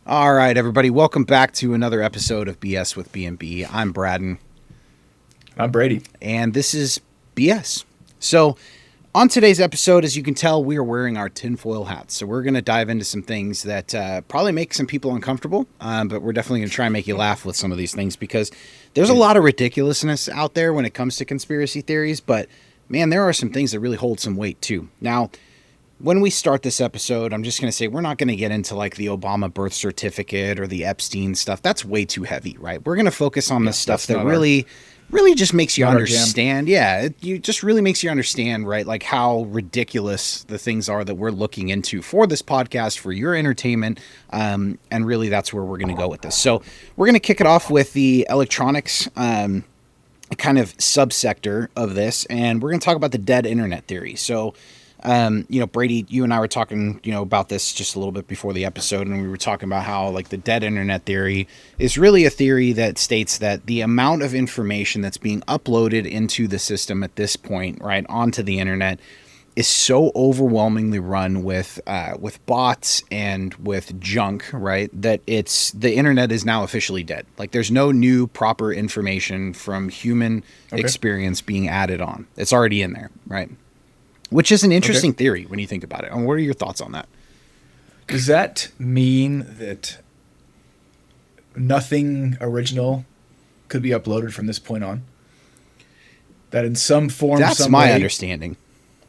All right, everybody, welcome back to another episode of BS with B&B. I'm Braden, I'm Brady. and this is BS. So, on today's episode, as you can tell, we are wearing our tinfoil hats. So, we're going to dive into some things that probably make some people uncomfortable, but we're definitely going to try and make you laugh with some of these things because there's a lot of ridiculousness out there when it comes to conspiracy theories, but man, there are some things that really hold some weight too. Now, when we start this episode, I'm just going to say we're not going to get into like the Obama birth certificate or the Epstein stuff. That's way too heavy, right? We're going to focus on the stuff that really just makes you understand. Yeah, you just really makes you understand, right? Like how ridiculous the things are that we're looking into for this podcast, for your entertainment. And really that's where we're going to go with this. So we're going to kick it off with the electronics, kind of subsector of this. And we're going to talk about the dead internet theory. So, Brady, you and I were talking, about this just a little bit before the episode, and we were talking about how like the dead internet theory is really a theory that states that the amount of information that's being uploaded into the system at this point, right, onto the internet is so overwhelmingly run with bots and with junk, right, that the internet is now officially dead. Like there's no new proper information from human experience being added on. It's already in there, right? Which is an interesting theory when you think about it. And what are your thoughts on that? Does that mean that nothing original could be uploaded from this point on? That in some form, that's my understanding.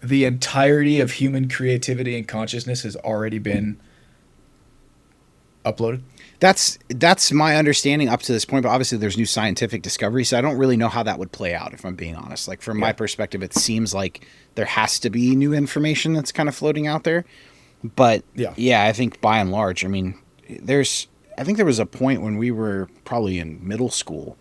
The entirety of human creativity and consciousness has already been uploaded? That's my understanding up to this point, but obviously there's new scientific discovery, so I don't really know how that would play out, if I'm being honest. Like from my perspective, it seems like there has to be new information that's kind of floating out there. But I think by and large, I mean, I think there was a point when we were probably in middle school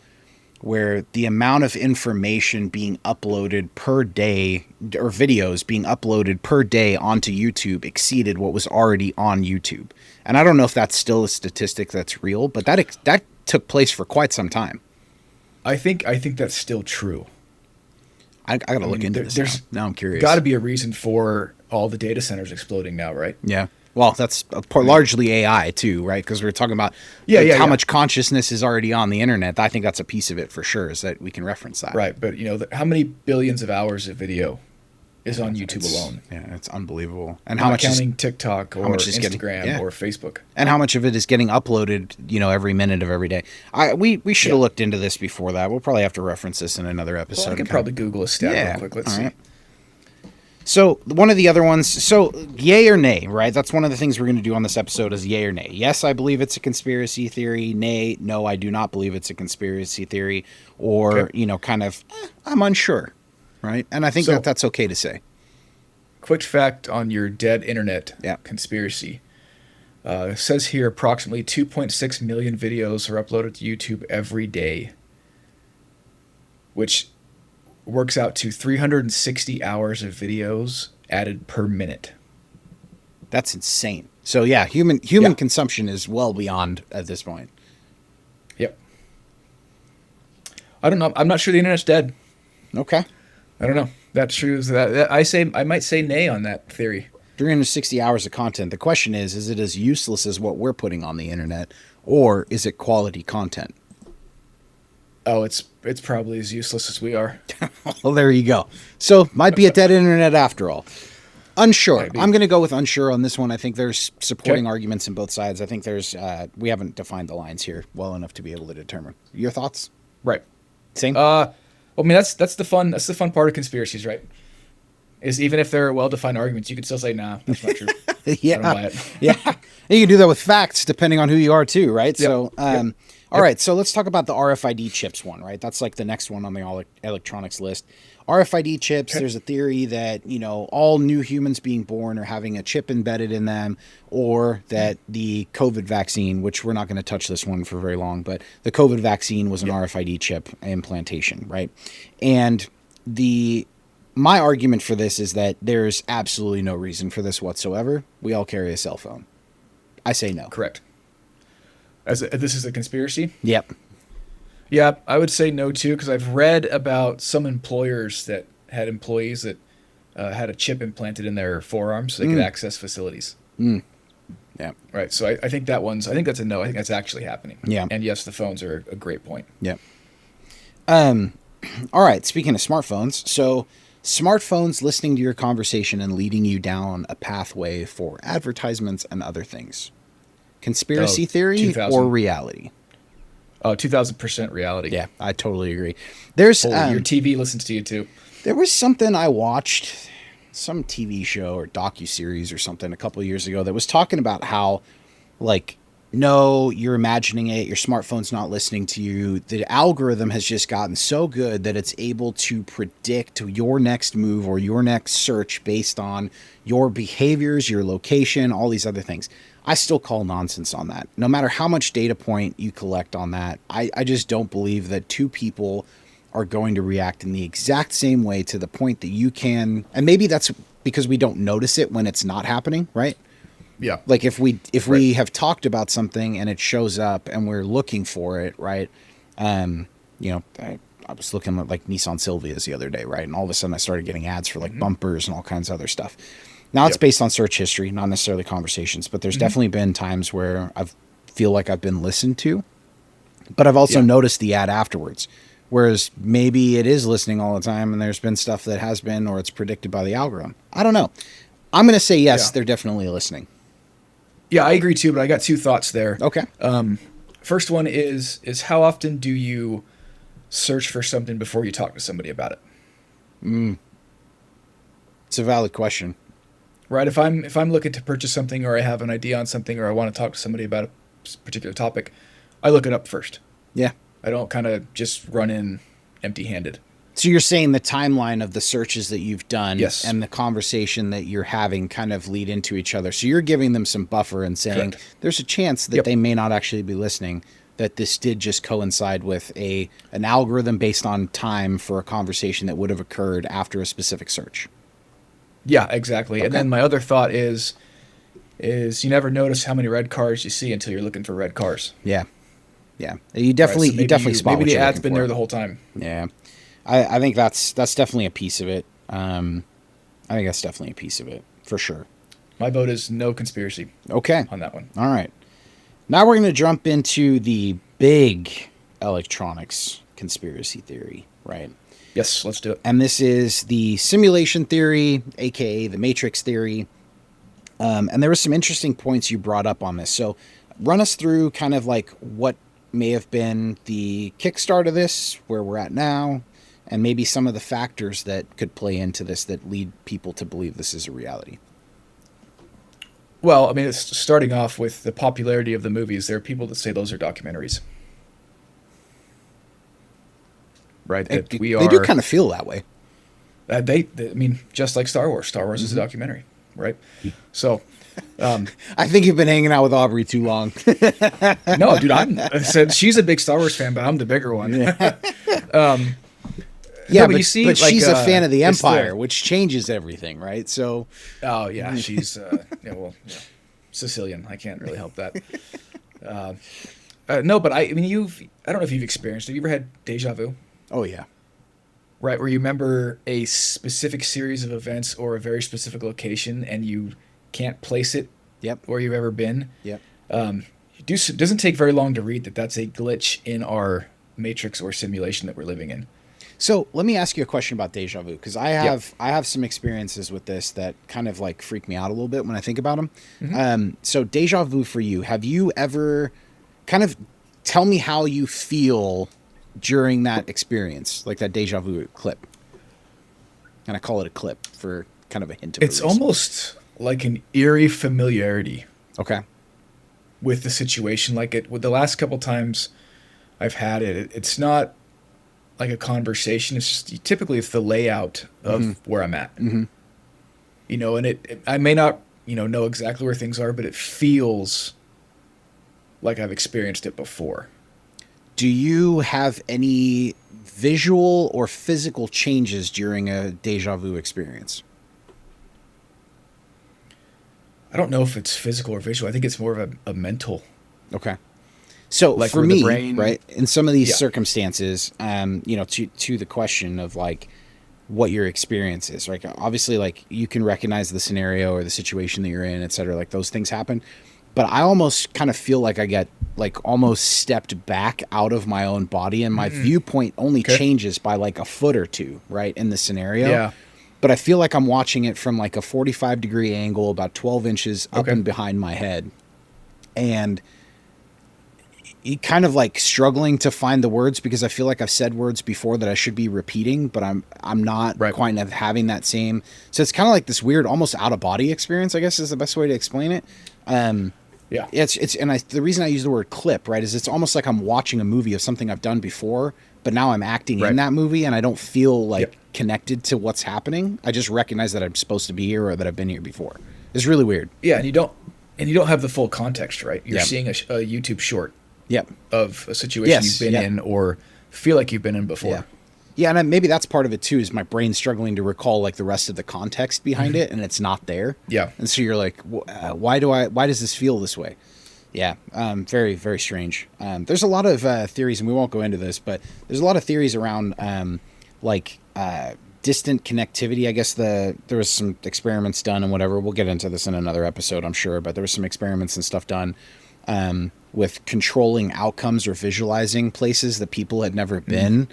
where the amount of information being uploaded per day, or videos being uploaded per day onto YouTube, exceeded what was already on YouTube. And I don't know if that's still a statistic that's real, but that took place for quite some time. I think that's still true. I got to look into this now. I'm curious. Got to be a reason for all the data centers exploding now, right? Yeah. Well, that's largely AI too, right? Because we're talking about how much consciousness is already on the internet. I think that's a piece of it for sure, is that we can reference that. Right, but how many billions of hours of video is on YouTube alone? Yeah, it's unbelievable. And how much counting TikTok or Instagram or Facebook? And how much of it is getting uploaded, every minute of every day? We should have looked into this before that. We'll probably have to reference this in another episode. Well, I could probably Google a stat real quick. Let's see. Right. So one of the other ones, so yay or nay, right? That's one of the things we're going to do on this episode is yay or nay. Yes, I believe it's a conspiracy theory. Nay, no, I do not believe it's a conspiracy theory. Or, I'm unsure, right? And I think that's okay to say. Quick fact on your dead internet conspiracy. It says here approximately 2.6 million videos are uploaded to YouTube every day, which works out to 360 hours of videos added per minute. That's insane. So human consumption is well beyond at this point. Yep. I don't know. I'm not sure the internet's dead. Okay. I don't know. That's true. I might say nay on that theory. 360 hours of content. The question is it as useless as what we're putting on the internet, or is it quality content? Oh, it's probably as useless as we are. Well, there you go. So might be a dead internet after all. Unsure. I'm going to go with unsure on this one. I think there's supporting arguments in both sides. I think we haven't defined the lines here well enough to be able to determine. Your thoughts? Right. Same. I mean that's the fun part of conspiracies, right? Is even if they're well-defined arguments, you could still say, nah, that's not true. Yeah. I don't buy it. Yeah. And you can do that with facts depending on who you are too, right? Yep. So, all right, so let's talk about the RFID chips one, right? That's like the next one on the electronics list. RFID chips, there's a theory that, all new humans being born are having a chip embedded in them, or that the COVID vaccine, which we're not going to touch this one for very long, but the COVID vaccine was an RFID chip implantation, right? And my argument for this is that there's absolutely no reason for this whatsoever. We all carry a cell phone. I say no. Correct. This is a conspiracy? Yep. Yeah, I would say no too, because I've read about some employers that had employees that had a chip implanted in their forearms so they could access facilities. Yeah. Right. So I think I think that's a no. I think that's actually happening. Yeah. And yes, the phones are a great point. Yeah. All right. Speaking of smartphones, so smartphones listening to your conversation and leading you down a pathway for advertisements and other things. Conspiracy theory 2000. or reality? Oh, 2000% reality. Yeah, I totally agree. There's your TV listens to you too. There was something I watched, some TV show or docuseries or something a couple of years ago that was talking about how, like, no, you're imagining it. Your smartphone's not listening to you. The algorithm has just gotten so good that it's able to predict your next move or your next search based on your behaviors, your location, all these other things. I still call nonsense on that. No matter how much data point you collect on that, I just don't believe that two people are going to react in the exact same way to the point that you can. And maybe that's because we don't notice it when it's not happening, right? Yeah. Like if we have talked about something and it shows up and we're looking for it, right? I was looking at like Nissan Silvias the other day, right? And all of a sudden I started getting ads for like bumpers and all kinds of other stuff. Now it's based on search history, not necessarily conversations, but there's definitely been times where I feel like I've been listened to, but I've also noticed the ad afterwards. Whereas maybe it is listening all the time and there's been stuff that has been, or it's predicted by the algorithm. I don't know. I'm going to say yes, they're definitely listening. Yeah, I agree too, but I got two thoughts there. Okay. First one is how often do you search for something before you talk to somebody about it? It's a valid question. Right. If I'm looking to purchase something, or I have an idea on something, or I want to talk to somebody about a particular topic, I look it up first. Yeah. I don't kind of just run in empty-handed. So you're saying the timeline of the searches that you've done Yes. and the conversation that you're having kind of lead into each other. So you're giving them some buffer and saying there's a chance that they may not actually be listening, that this did just coincide with an algorithm based on time for a conversation that would have occurred after a specific search. Yeah, exactly. Okay. And then my other thought is you never notice how many red cars you see until you're looking for red cars. Yeah. Yeah. You definitely spot maybe what the you're ad's looking been for. there the whole time. Yeah. I think that's definitely a piece of it. I think that's definitely a piece of it for sure. My vote is no conspiracy. Okay. On that one. All right. Now we're going to jump into the big electronics conspiracy theory, right? Yes, let's do it. And this is the simulation theory, aka the matrix theory. And there were some interesting points you brought up on this. So run us through kind of like what may have been the kickstart of this, where we're at now, and maybe some of the factors that could play into this that lead people to believe this is a reality. Well, I mean, it's starting off with the popularity of the movies. There are people that say those are documentaries. Right? They do kind of feel that way. I mean, just like Star Wars. Star Wars is a documentary, right? So... I think you've been hanging out with Aubrey too long. No, dude, she's a big Star Wars fan, but I'm the bigger one. Yeah, no, but you see, but like, she's a fan of the Empire, which changes everything, right? So, oh yeah, she's Sicilian. I can't really help that. No, but I mean, I don't know if you've experienced. Have you ever had deja vu? oh yeah, Right, where you remember a specific series of events or a very specific location, and you can't place it. Yep. Where you've ever been. Yep. It doesn't take very long to read that that's a glitch in our matrix or simulation that we're living in. So let me ask you a question about deja vu, because I have some experiences with this that kind of like freak me out a little bit when I think about them. Mm-hmm. So deja vu for you, have you ever kind of tell me how you feel during that experience, like that deja vu clip? And I call it a clip for kind of a hint of It's almost like an eerie familiarity. Okay. With the situation, like with the last couple times I've had it, it's not like a conversation. It's just typically it's the layout of where I'm at. Mm-hmm. And I may not know exactly where things are, but it feels like I've experienced it before. Do you have any visual or physical changes during a deja vu experience? I don't know if it's physical or visual. I think it's more of a mental. Okay. So like for me, brain, right, in some of these circumstances, to the question of like what your experience is, right? Obviously, like you can recognize the scenario or the situation that you're in, et cetera. Like those things happen. but I almost kind of feel like I get like almost stepped back out of my own body, and my viewpoint only changes by like a foot or two, right, in the scenario. Yeah. But I feel like I'm watching it from like a 45-degree angle, about 12 inches up and behind my head. And kind of like struggling to find the words, because I feel like I've said words before that I should be repeating, but I'm not quite having that same. So it's kind of like this weird, almost out of body experience, I guess is the best way to explain it. Yeah. The reason I use the word clip, right, is it's almost like I'm watching a movie of something I've done before, but now I'm acting in that movie, and I don't feel like connected to what's happening. I just recognize that I'm supposed to be here or that I've been here before. It's really weird. Yeah, and you don't have the full context, right? You're seeing a YouTube short of a situation you've been in or feel like you've been in before. Yeah, and maybe that's part of it too, is my brain struggling to recall like the rest of the context behind it, and it's not there. Yeah. And so you're like, why does this feel this way? Yeah, very, very strange. There's a lot of theories, and we won't go into this, but there's a lot of theories around distant connectivity. I guess there was some experiments done and whatever. We'll get into this in another episode, I'm sure, but there was some experiments and stuff done with controlling outcomes or visualizing places that people had never been.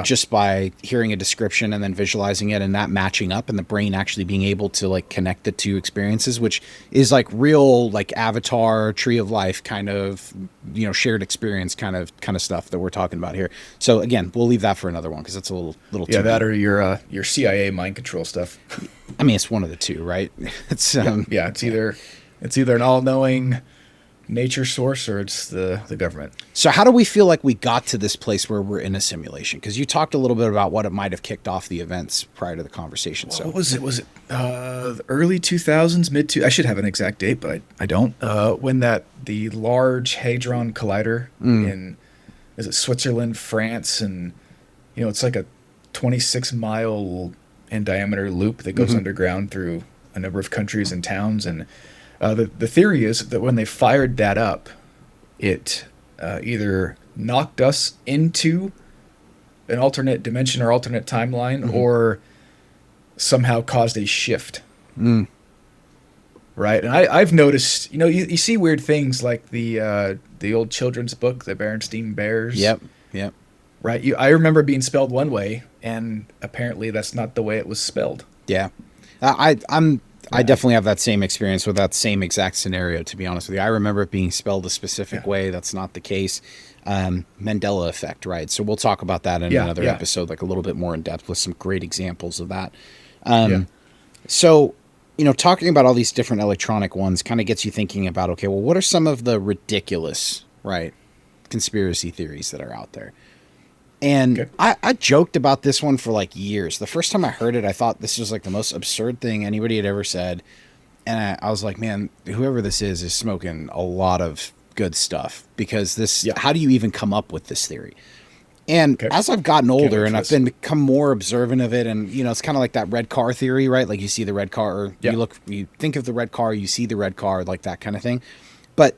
Just by hearing a description and then visualizing it and that matching up, and the brain actually being able to like connect the two experiences, which is like real, like Avatar, Tree of Life kind of, shared experience kind of stuff that we're talking about here. So again, we'll leave that for another one, because it's a little too that deep. Or your CIA mind control stuff. I mean, it's one of the two, right? It's it's either an all-knowing nature source or it's the government. So how do we feel like we got to this place where we're in a simulation? Because you talked a little bit about what it might have kicked off the events prior to the conversation. So what was it? Was it the early 2000s, I should have an exact date, but I don't. When the Large Hadron Collider in, is it Switzerland, France, and it's like a 26-mile in diameter loop that goes underground through a number of countries and towns, and the theory is that when they fired that up, it either knocked us into an alternate dimension or alternate timeline, or somehow caused a shift. Right, and I've noticed, you see weird things like the old children's book, the Berenstain Bears. Yep. Right, I remember being spelled one way, and apparently that's not the way it was spelled. Yeah, I definitely have that same experience with that same exact scenario, to be honest with you. I remember it being spelled a specific way. That's not the case. Mandela effect, right? So we'll talk about that in another episode, like a little bit more in depth with some great examples of that. So, talking about all these different electronic ones kind of gets you thinking about, okay, well, what are some of the ridiculous, right, conspiracy theories that are out there? And I joked about this one for like years. The first time I heard it, I thought this was like the most absurd thing anybody had ever said. And I was like, man, whoever this is smoking a lot of good stuff, because how do you even come up with this theory? And as I've gotten older and I've become more observant of it, and it's kind of like that red car theory, right? Like you see the red car, or you think of the red car, you see the red car, like that kind of thing. But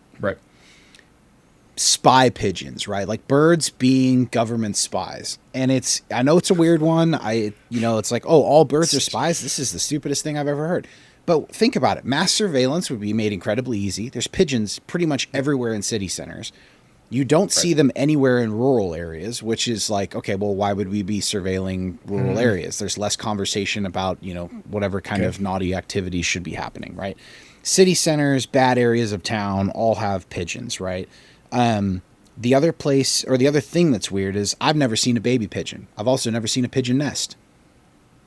spy pigeons, right? Like birds being government spies. And I know it's a weird one. It's like, oh, all birds are spies. This is the stupidest thing I've ever heard. But think about it. Mass surveillance would be made incredibly easy. There's pigeons pretty much everywhere in city centers. You don't see them anywhere in rural areas, which is like, okay, well, why would we be surveilling rural areas? There's less conversation about, whatever kind of naughty activities should be happening, right? City centers, bad areas of town all have pigeons, right? The other place, or the other thing that's weird, is I've never seen a baby pigeon. I've also never seen a pigeon nest.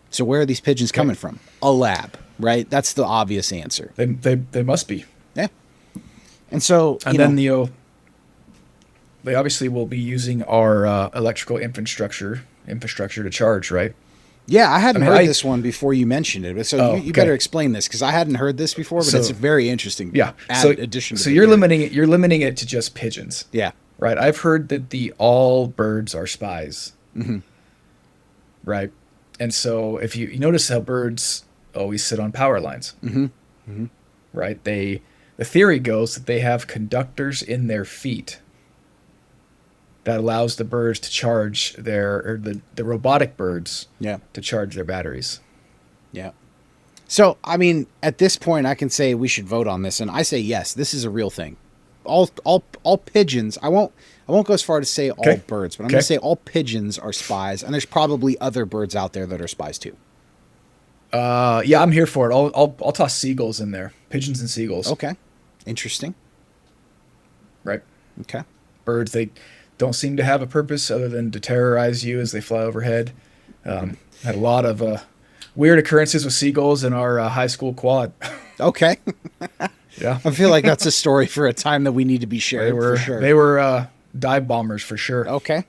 So where are these pigeons coming from? A lab, right? That's the obvious answer. They must be. Yeah. And so, they obviously will be using our electrical infrastructure to charge, right? Yeah, I hadn't heard this one before you mentioned it. So you better explain this, because I hadn't heard this before, but it's very interesting. Yeah. Addition to you're limiting it to just pigeons. Yeah. Right. I've heard that all birds are spies. Right. And so if you notice how birds always sit on power lines. Right. The theory goes that they have conductors in their feet that allows the birds to charge the robotic birds to charge their batteries. Yeah. So, I mean, at this point, I can say we should vote on this, and I say yes. This is a real thing. All pigeons. I won't go as far to say all Okay. birds, but I'm going to Okay. say all pigeons are spies, and there's probably other birds out there that are spies too. Yeah, I'm here for it. I'll toss seagulls in there. Pigeons and seagulls, Okay, interesting. right? Okay. Birds, they don't seem to have a purpose other than to terrorize you as they fly overhead. Had a lot of weird occurrences with seagulls in our high school quad. Okay. Yeah, I feel like that's a story for a time that we need to be they shared were for sure. they were dive bombers for sure. Okay.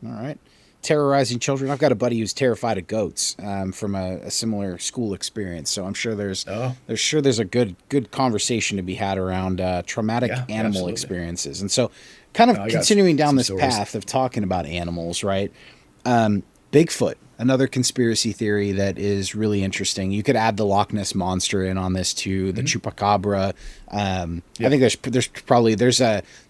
All right. Terrorizing children. I've got a buddy who's terrified of goats from a similar school experience. So I'm sure Oh, there's a good conversation to be had around traumatic yeah, animal absolutely. experiences. And so, kind of I got continuing down some this stories. path of talking about animals, right? Bigfoot, another conspiracy theory that is really interesting. You could add the Loch Ness monster in on this too, the chupacabra. I think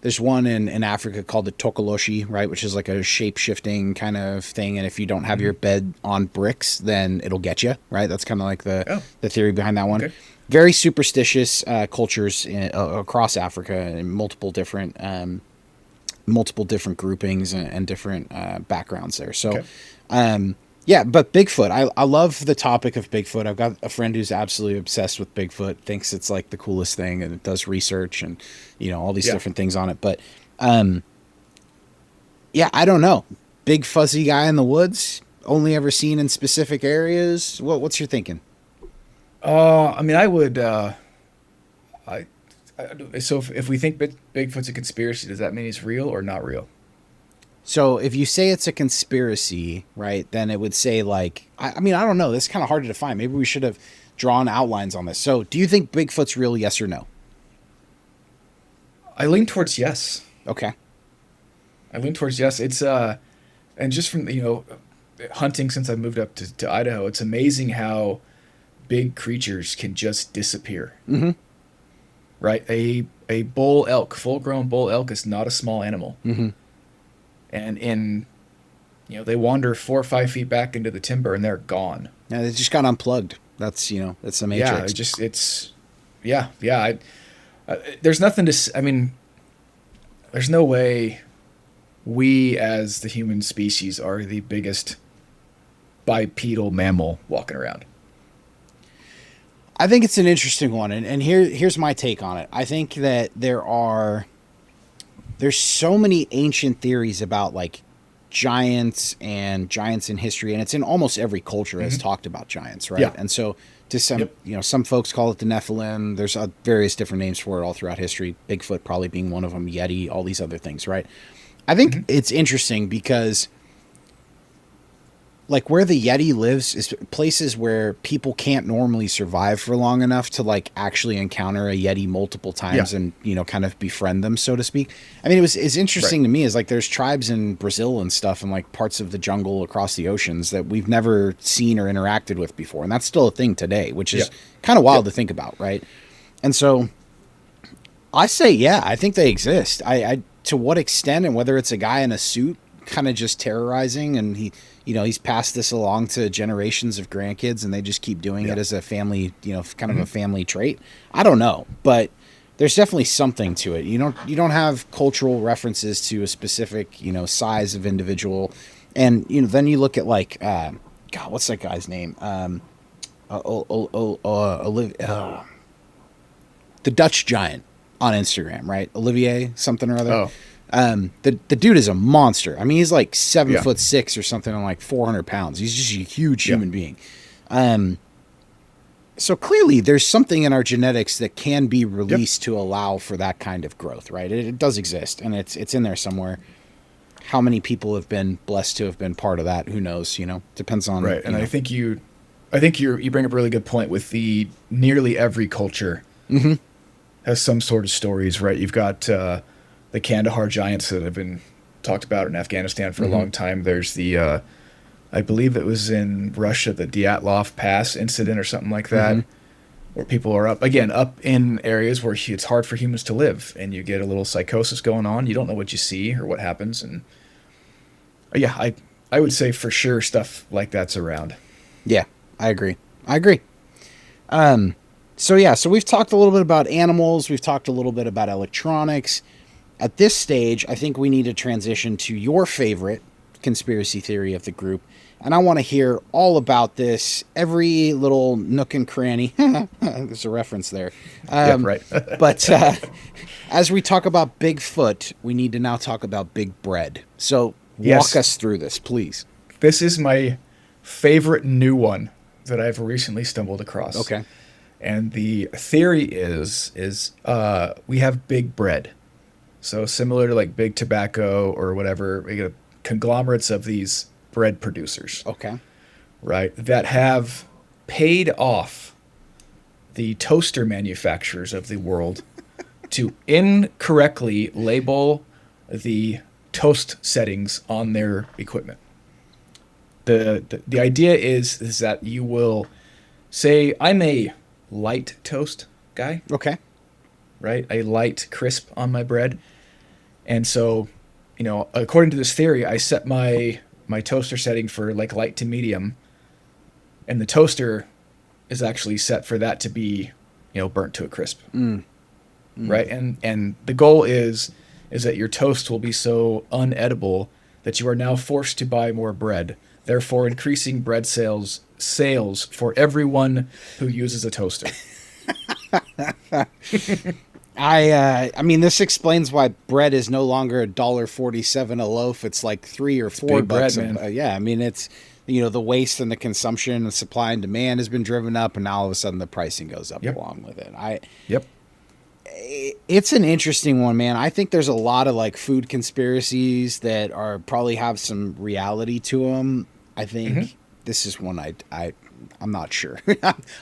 there's one in Africa called the tokoloshi, right, which is like a shape shifting kind of thing. And if you don't have your bed on bricks, then it'll get you, right? That's kind of like Oh, the theory behind that one. okay. Very superstitious cultures across Africa and multiple different groupings and different backgrounds there. So, Okay. yeah, but Bigfoot, I love the topic of Bigfoot. I've got a friend who's absolutely obsessed with Bigfoot, thinks it's like the coolest thing, and it does research and all these Yeah. different things on it. But yeah, I don't know. Big fuzzy guy in the woods, only ever seen in specific areas. What's your thinking? I mean, I would. I, so if we think Bigfoot's a conspiracy, does that mean it's real or not real? So if you say it's a conspiracy, right, then it would say like, I mean, I don't know. This is kind of hard to define. Maybe we should have drawn outlines on this. So do you think Bigfoot's real? Yes or no? I lean towards yes. Okay. I lean towards yes. It's and just from hunting since I moved up to Idaho, it's amazing how big creatures can just disappear. Mm-hmm. Right? A bull elk, full grown bull elk, is not a small animal, Mm-hmm. and they wander 4 or 5 feet back into the timber and they're gone. Yeah, they just got unplugged. That's that's the Yeah, Matrix. yeah. There's nothing to. I mean, there's no way we as the human species are the biggest bipedal mammal walking around. I think it's an interesting one, and here's my take on it. I think that there's so many ancient theories about like giants and giants in history, and it's in almost every culture has talked about giants, right? Yeah. And so to some Yep. some folks call it the Nephilim. There's various different names for it all throughout history. Bigfoot probably being one of them, Yeti, all these other things, right? I think it's interesting because like where the Yeti lives is places where people can't normally survive for long enough to like actually encounter a Yeti multiple times Yeah. and kind of befriend them, so to speak. I mean, it's interesting to me is like there's tribes in Brazil and stuff and like parts of the jungle across the oceans that we've never seen or interacted with before. And that's still a thing today, which is Yeah. kind of wild to think about. Right. And so I say, yeah, I think they exist. I to what extent and whether it's a guy in a suit kind of just terrorizing and he's passed this along to generations of grandkids and they just keep doing it as a family, kind of a family trait. I don't know, but there's definitely something to it. You don't have cultural references to a specific, size of individual. And, then you look at like, God, what's that guy's name? The Dutch giant on Instagram, right? Olivier something or other. Oh. The dude is a monster. I mean, he's like 7'6" Yeah. or something and like 400 pounds. He's just a huge Yeah. human being. So clearly there's something in our genetics that can be released to allow for that kind of growth, right? It does exist and it's in there somewhere. How many people have been blessed to have been part of that? Who knows, depends on. Right. And I think you bring up a really good point with the nearly every culture has some sort of stories, right? You've got the Kandahar giants that have been talked about in Afghanistan for a long time. There's the, I believe it was in Russia, the Dyatlov Pass incident or something like that, where people are up in areas where it's hard for humans to live, and you get a little psychosis going on. You don't know what you see or what happens, and yeah, I would say for sure stuff like that's around. Yeah, I agree. So we've talked a little bit about animals. We've talked a little bit about electronics. At this stage, I think we need to transition to your favorite conspiracy theory of the group. And I want to hear all about this, every little nook and cranny. There's a reference there. Yep, right. But as we talk about Bigfoot, we need to now talk about Big Bread. So Yes. walk us through this, please. This is my favorite new one that I've recently stumbled across. Okay. And the theory is we have big bread. So similar to like big tobacco or whatever, we get conglomerates of these bread producers, Okay. right? That have paid off the toaster manufacturers of the world to incorrectly label the toast settings on their equipment. The idea is that you will say, I'm a light toast guy, Okay. right? A light crisp on my bread. And so, according to this theory, I set my toaster setting for like light to medium, and the toaster is actually set for that to be, burnt to a crisp. Right? And the goal is that your toast will be so unedible that you are now forced to buy more bread, therefore increasing bread sales for everyone who uses a toaster. I mean, this explains why bread is no longer $1.47 a loaf. It's like $3 or $4 big bread, bucks. man. Yeah, I mean, it's the waste and the consumption and supply and demand has been driven up, and now all of a sudden the pricing goes up Yep. along with it. Yep. It's an interesting one, man. I think there's a lot of like food conspiracies that are probably have some reality to them. I think this is one I'm not sure.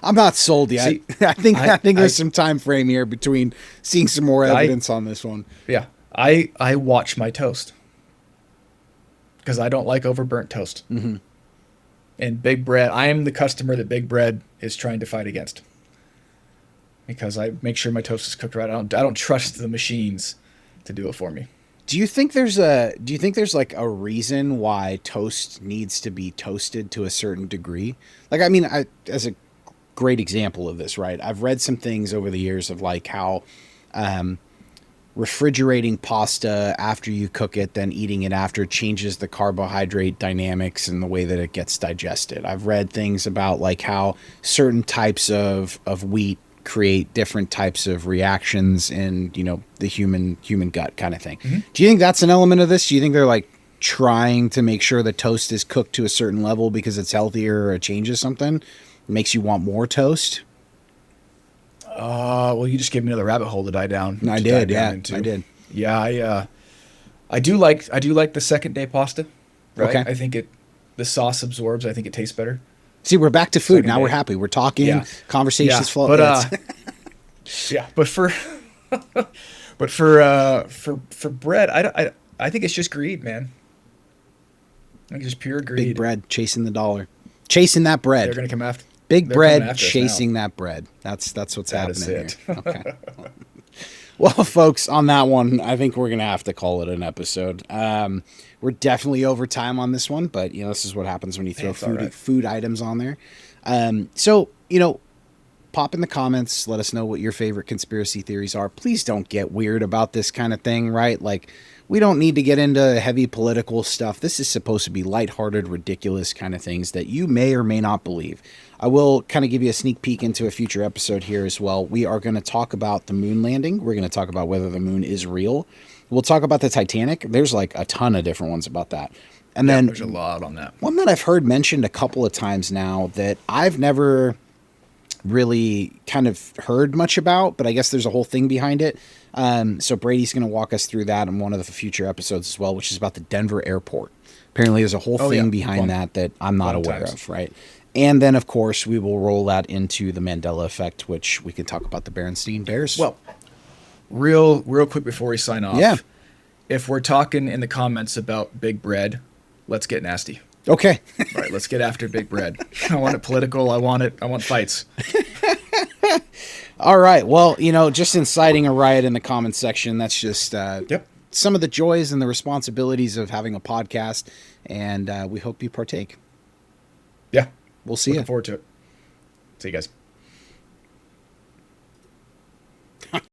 I'm not sold yet. See, I think there's I- some time frame here between seeing some more evidence on this one. Yeah. I watch my toast because I don't like overburnt toast. Mm-hmm. And Big Bread, I am the customer that Big Bread is trying to fight against, because I make sure my toast is cooked right. I don't trust the machines to do it for me. Do you think there's like a reason why toast needs to be toasted to a certain degree? Like, I mean, as a great example of this, right? I've read some things over the years of like how refrigerating pasta after you cook it, then eating it after, changes the carbohydrate dynamics and the way that it gets digested. I've read things about like how certain types of wheat create different types of reactions in, the human gut kind of thing. Mm-hmm. Do you think that's an element of this? Do you think they're like trying to make sure the toast is cooked to a certain level because it's healthier or it changes something? It makes you want more toast? Well, you just gave me another rabbit hole to dive down. I did. Yeah, I do like the second day pasta. Right? Okay. I think the sauce absorbs. I think it tastes better. See, we're back to food. Second Now day. we're happy. We're talking. Yeah. Conversations flow. But but for bread, I think it's just greed, man. I think it's just pure greed. Big bread chasing the dollar, chasing that bread. They're gonna come after. Big they're coming bread after us chasing now. that bread. That's what's That happening is it. here. Okay. Well, folks, on that one, I think we're gonna have to call it an episode. We're definitely over time on this one, but this is what happens when you throw It's all right. food items on there. So pop in the comments. Let us know what your favorite conspiracy theories are. Please don't get weird about this kind of thing, right? Like, we don't need to get into heavy political stuff. This is supposed to be lighthearted, ridiculous kind of things that you may or may not believe. I will kind of give you a sneak peek into a future episode here as well. We are going to talk about the moon landing. We're going to talk about whether the moon is real. We'll talk about the Titanic. There's like a ton of different ones about that. And then There's a lot on that. one that I've heard mentioned a couple of times now that I've never really kind of heard much about, but I guess there's a whole thing behind it. So Brady's going to walk us through that in one of the future episodes as well, which is about the Denver airport. Apparently there's a whole thing behind that I'm not aware of, right? And then, of course, we will roll that into the Mandela effect, which we can talk about the Berenstain Bears. Well, real quick before we sign off. Yeah. If we're talking in the comments about Big Bread, let's get nasty. Okay. All right, let's get after Big Bread. I want it political. I want fights. All right. Well, just inciting a riot in the comments section. That's just some of the joys and the responsibilities of having a podcast. And we hope you partake. Yeah. We'll see you. Looking forward to it. See you guys.